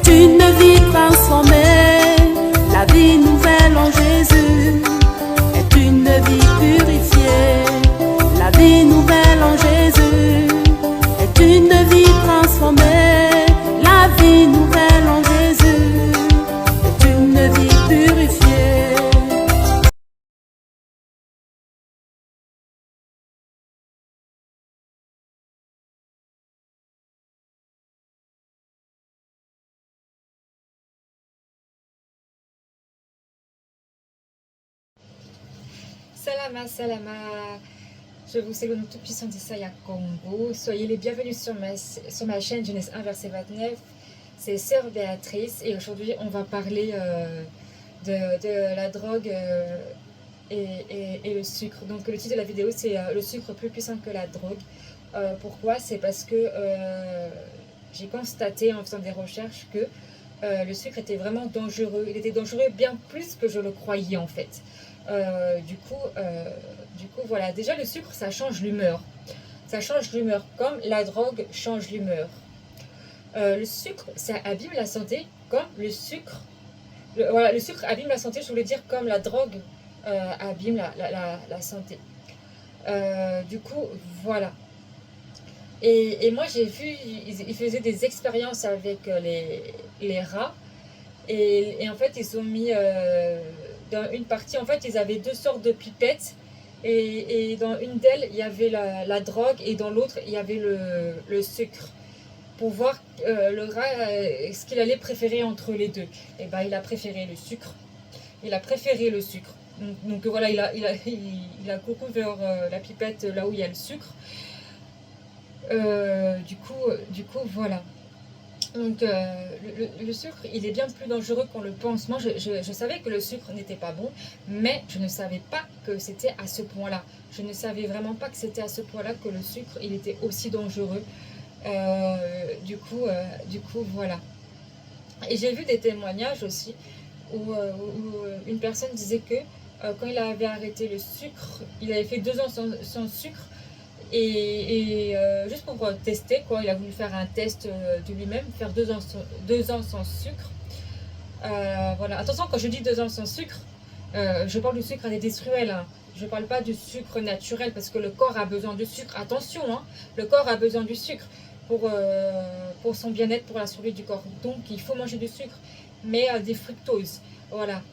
une vie transformée. La vie nouvelle en Jésus est une vie purifiée. La vie nouvelle en Jésus est une vie transformée. La vie nouvelle en Jésus est une vie purifiée. Salama, salama. Je vous salue au nom tout-puissant d'Issaïa Congo. Soyez les bienvenus sur ma chaîne Genèse 1, verset 29. C'est Sœur Béatrice et aujourd'hui on va parler de la drogue et le sucre. Donc le titre de la vidéo c'est le sucre plus puissant que la drogue. Pourquoi? C'est parce que j'ai constaté en faisant des recherches que le sucre était vraiment dangereux. Il était dangereux bien plus que je le croyais en fait. Du coup, voilà. Déjà, le sucre, ça change l'humeur. Ça change l'humeur, comme la drogue change l'humeur. Le sucre, ça abîme la santé, comme le sucre. Voilà, le sucre abîme la santé, je voulais dire, comme la drogue abîme la santé. Du coup, voilà. Et moi, j'ai vu, ils faisaient des expériences avec les rats. Et en fait, ils ont mis dans une partie, en fait, ils avaient deux sortes de pipettes. Et dans une d'elles, il y avait la drogue et dans l'autre, il y avait le sucre. Pour voir le rat, ce qu'il allait préférer entre les deux. Et ben, il a préféré le sucre. Il a préféré le sucre. Donc voilà, il a couru vers la pipette là où il y a le sucre. Du coup, voilà. Donc le sucre, il est bien plus dangereux qu'on le pense. Moi, je savais que le sucre n'était pas bon, mais je ne savais pas que c'était à ce point-là. Je ne savais vraiment pas que c'était à ce point-là que le sucre, il était aussi dangereux. Du coup, voilà. Et j'ai vu des témoignages aussi où une personne disait que quand il avait arrêté le sucre, il avait fait 2 ans sans sucre. Et juste pour tester, quoi, il a voulu faire un test de lui-même, faire 2 ans sans sucre. Voilà. Attention, quand je dis 2 ans sans sucre, je parle du sucre industriel. Hein. Je ne parle pas du sucre naturel parce que le corps a besoin de sucre. Attention, hein, le corps a besoin du sucre pour son bien-être, pour la survie du corps. Donc, il faut manger du sucre, mais des fructoses. Voilà.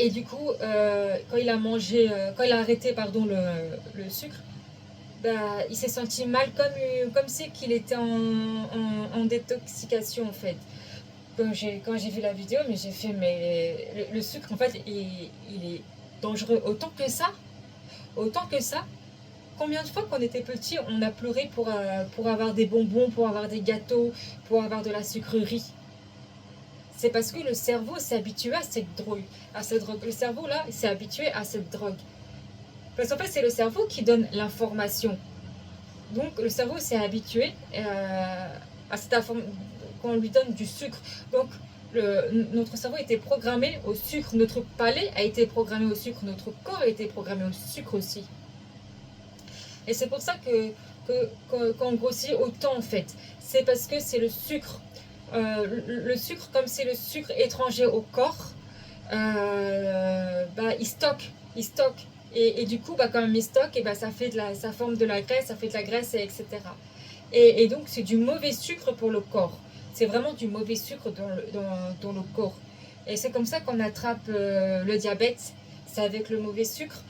Et du coup, quand il a arrêté le sucre, bah, il s'est senti mal comme si qu'il était en détoxication en fait. Quand j'ai vu la vidéo, mais j'ai fait, mais le sucre en fait, il est dangereux autant que ça. Autant que ça. Combien de fois quand on était petit, on a pleuré pour avoir des bonbons, pour avoir des gâteaux, pour avoir de la sucrerie. C'est parce que le cerveau s'est habitué à cette drogue. Le cerveau, là, s'est habitué à cette drogue. Parce qu'en fait, c'est le cerveau qui donne l'information. Donc, le cerveau s'est habitué à cette information qu'on lui donne du sucre. Donc, notre cerveau a été programmé au sucre. Notre palais a été programmé au sucre. Notre corps a été programmé au sucre aussi. Et c'est pour ça qu'on grossit autant, en fait. C'est parce que c'est le sucre. Le sucre, comme c'est le sucre étranger au corps, il stocke. Et du coup, comme il stocke, et ça forme de la graisse, ça fait de la graisse, etc. Et donc, c'est du mauvais sucre pour le corps. C'est vraiment du mauvais sucre dans le corps. Et c'est comme ça qu'on attrape le diabète, c'est avec le mauvais sucre.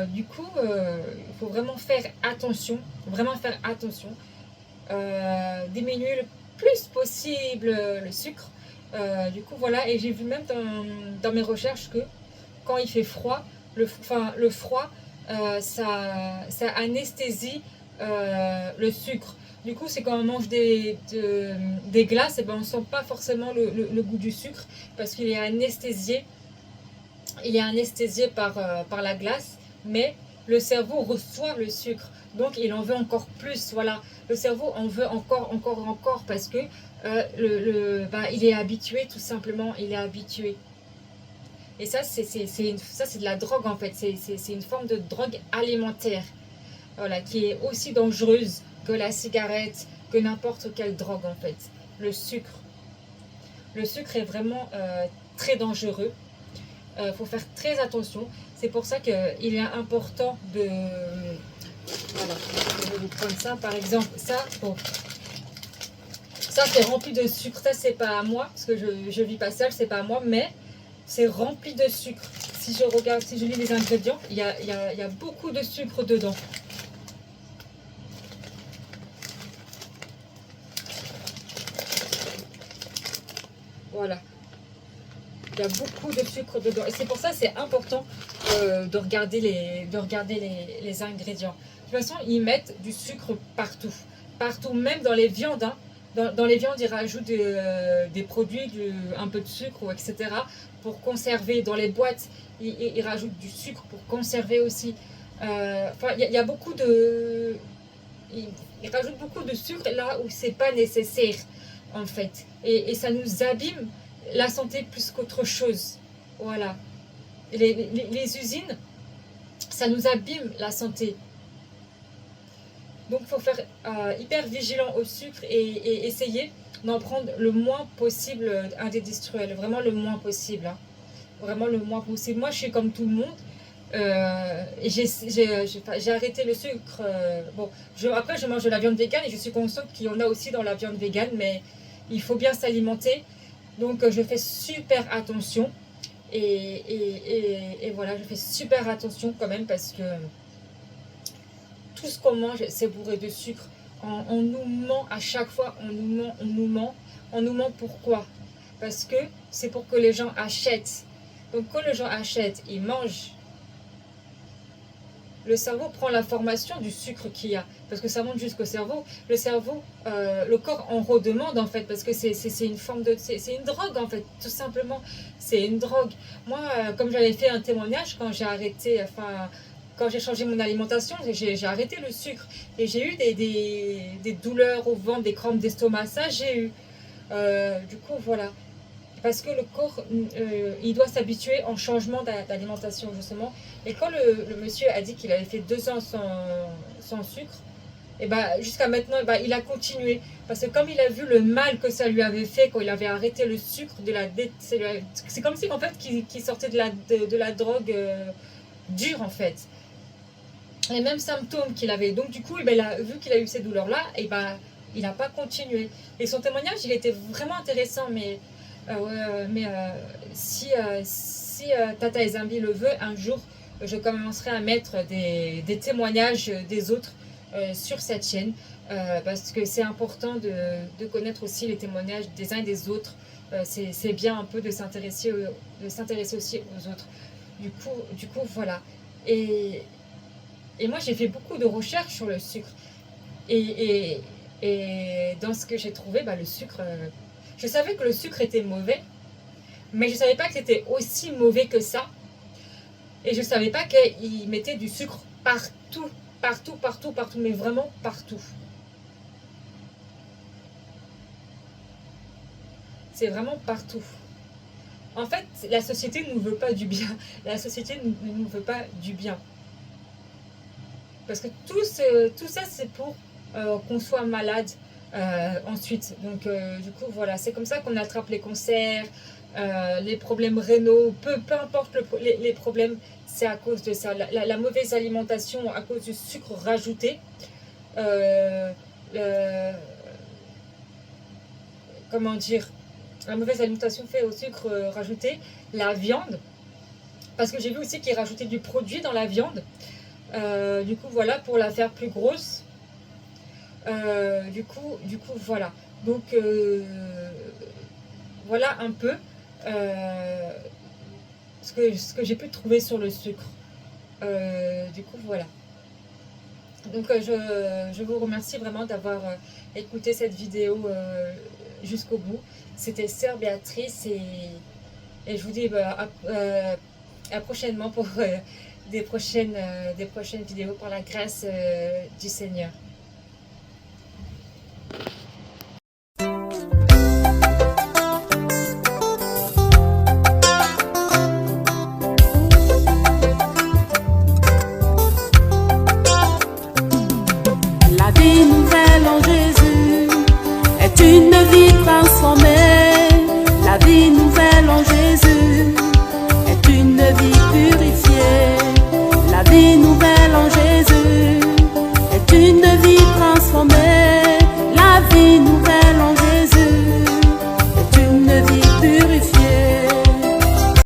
Du coup, il faut vraiment faire attention, diminuer le plus possible le sucre. Du coup, voilà, et j'ai vu même dans mes recherches que quand il fait froid, le froid, ça anesthésie le sucre. Du coup, c'est quand on mange des glaces, et on ne sent pas forcément le goût du sucre parce qu'il est anesthésié. Il est anesthésié par la glace, mais le cerveau reçoit le sucre. Donc, il en veut encore plus. Voilà, le cerveau en veut encore parce que il est habitué, tout simplement. Il est habitué. Et ça, c'est de la drogue, en fait. C'est une forme de drogue alimentaire. Voilà, qui est aussi dangereuse que la cigarette, que n'importe quelle drogue, en fait. Le sucre. Le sucre est vraiment très dangereux. Faut faire très attention. C'est pour ça qu'il est important de... Voilà, je vais vous prendre ça par exemple. Ça, bon, ça c'est rempli de sucre. Ça c'est pas à moi parce que je vis pas seule, c'est pas à moi, mais c'est rempli de sucre. Si je regarde, si je lis les ingrédients, il y a beaucoup de sucre dedans. Voilà. Il y a beaucoup de sucre dedans. Et c'est pour ça que c'est important de regarder les ingrédients. De toute façon, ils mettent du sucre partout. Partout, même dans les viandes. Hein. Dans les viandes, ils rajoutent des produits, un peu de sucre, etc. pour conserver. Dans les boîtes, ils rajoutent du sucre pour conserver aussi. Enfin, il y a beaucoup de... Ils rajoutent beaucoup de sucre là où c'est pas nécessaire, en fait. Et ça nous abîme la santé plus qu'autre chose. Voilà. Les usines, ça nous abîme la santé. Donc il faut faire hyper vigilant au sucre et essayer d'en prendre le moins possible indédestruel. Vraiment le moins possible. Hein. Vraiment le moins possible. Moi je suis comme tout le monde. Et j'ai arrêté le sucre. Bon, après je mange de la viande végane et je suis consciente qu'il y en a aussi dans la viande végane, mais il faut bien s'alimenter. Donc je fais super attention et voilà, je fais super attention quand même parce que tout ce qu'on mange c'est bourré de sucre. On nous ment à chaque fois, on nous ment pourquoi? Parce que c'est pour que les gens achètent. Donc quand les gens achètent, ils mangent. Le cerveau prend l'information du sucre qu'il y a, parce que ça monte jusqu'au cerveau. Le cerveau, le corps en redemande en fait, parce que c'est une forme de... C'est une drogue en fait, tout simplement. C'est une drogue. Moi, comme j'avais fait un témoignage quand j'ai arrêté, enfin, quand j'ai changé mon alimentation, j'ai arrêté le sucre. Et j'ai eu des douleurs au ventre, des crampes d'estomac, ça j'ai eu. Du coup, voilà. Parce que le corps, il doit s'habituer en changement d'alimentation, justement. Et quand le monsieur a dit qu'il avait fait 2 ans sans sucre, et ben, jusqu'à maintenant, et ben, il a continué. Parce que comme il a vu le mal que ça lui avait fait quand il avait arrêté le sucre, c'est comme si en fait, qu'il sortait de la drogue dure, en fait. Les mêmes symptômes qu'il avait. Donc du coup, et ben, vu qu'il a eu ces douleurs-là, et ben, il n'a pas continué. Et son témoignage, il était vraiment intéressant, mais... si Tata Ezambi le veut, un jour je commencerai à mettre des témoignages des autres sur cette chaîne parce que c'est important de connaître aussi les témoignages des uns et des autres. C'est bien un peu de s'intéresser aussi aux autres. Du coup voilà. Et moi j'ai fait beaucoup de recherches sur le sucre et dans ce que j'ai trouvé, le sucre... Je savais que le sucre était mauvais, mais je ne savais pas que c'était aussi mauvais que ça. Et je ne savais pas qu'ils mettaient du sucre partout, mais vraiment partout. C'est vraiment partout. En fait, la société ne nous veut pas du bien. La société ne nous veut pas du bien. Parce que tout ça, c'est pour qu'on soit malade. Ensuite, donc du coup voilà, c'est comme ça qu'on attrape les cancers, les problèmes rénaux, peu importe les problèmes, c'est à cause de ça, la mauvaise alimentation à cause du sucre rajouté, comment dire, la mauvaise alimentation faite au sucre rajouté, la viande, parce que j'ai vu aussi qu'ils rajoutaient du produit dans la viande, du coup voilà, pour la faire plus grosse. Du coup voilà, donc voilà un peu ce que j'ai pu trouver sur le sucre. Du coup voilà, donc je vous remercie vraiment d'avoir écouté cette vidéo jusqu'au bout. C'était Sœur Béatrice et je vous dis à prochainement pour des prochaines vidéos par la grâce du Seigneur. La vie nouvelle en Jésus est une vie transformée. La transformée, la vie nouvelle